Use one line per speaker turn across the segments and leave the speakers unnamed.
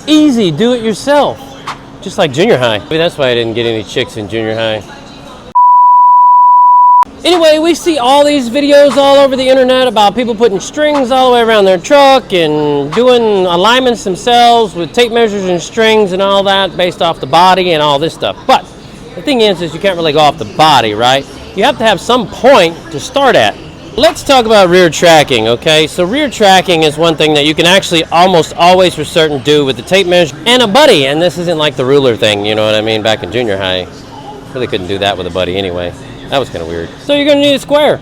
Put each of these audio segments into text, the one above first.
Easy, do it yourself. Just like junior high. Maybe that's why I didn't get any chicks in junior high. Anyway, we see all these videos all over the internet about people putting strings all the way around their truck and doing alignments themselves with tape measures and strings and all that based off the body and all this stuff. But the thing is you can't really go off the body, right? You have to have some point to start at. Let's talk about rear tracking, okay? So rear tracking is one thing that you can actually almost always for certain do with the tape measure and a buddy. And this isn't like the ruler thing, you know what I mean? Back in junior high, really couldn't do that with a buddy anyway. That was kind of weird. So you're going to need a square.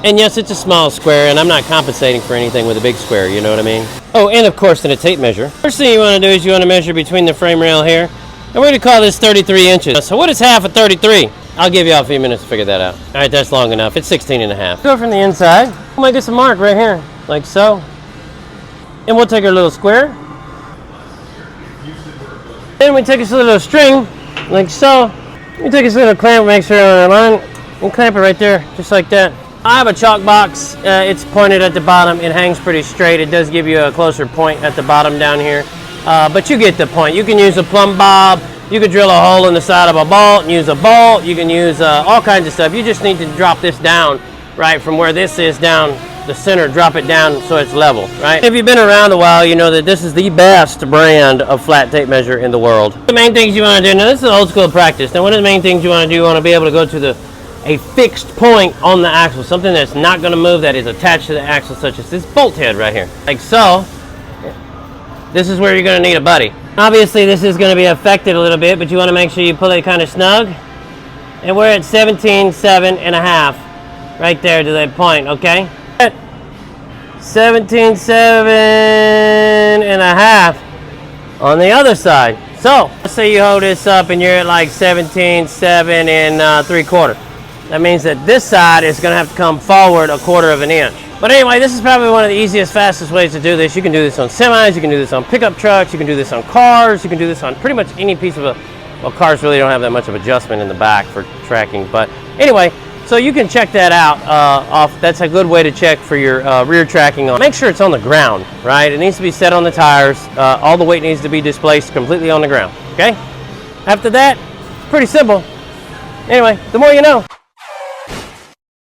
And yes, it's a small square, and I'm not compensating for anything with a big square, you know what I mean? Oh, and of course, then a tape measure. First thing you want to do is you want to measure between the frame rail here. And we're going to call this 33 inches. So what is half of 33? I'll give you all a few minutes to figure that out. All right, that's long enough. It's 16 and a half. Go from the inside. We'll make us a mark right here, like so. And we'll take our little square. Then we take us a little string, like so. We take this little clamp, make sure on our line, and clamp it right there, just like that. I have a chalk box. It's pointed at the bottom. It hangs pretty straight. It does give you a closer point at the bottom down here. But you get the point. You can use a plumb bob. You can drill a hole in the side of a bolt and use a bolt. You can use all kinds of stuff. You just need to drop this down, right, from where this is down the center, drop it down so it's level, right? If you've been around a while, you know that this is the best brand of flat tape measure in the world. The main things you want to do, now this is old school practice. Now one of the main things you want to do, you want to be able to go to a fixed point on the axle, something that's not going to move, that is attached to the axle, such as this bolt head right here. Like so. This is where you're going to need a buddy. Obviously this is going to be affected a little bit, but you want to make sure you pull it kind of snug. And we're at 17.7 and a half right there to that point, okay? 17.7 and a half on the other side. So let's say you hold this up and you're at like 17.7 and 3/4. That means that this side is going to have to come forward 1/4 of an inch. But anyway, this is probably one of the easiest, fastest ways to do this. You can do this on semis, you can do this on pickup trucks, you can do this on cars, you can do this on pretty much any piece of well, cars really don't have that much of adjustment in the back for tracking. But anyway, so you can check that out off. That's a good way to check for your rear tracking. Make sure it's on the ground, right? It needs to be set on the tires. All the weight needs to be displaced completely on the ground, okay? After that, it's pretty simple. Anyway, the more you know.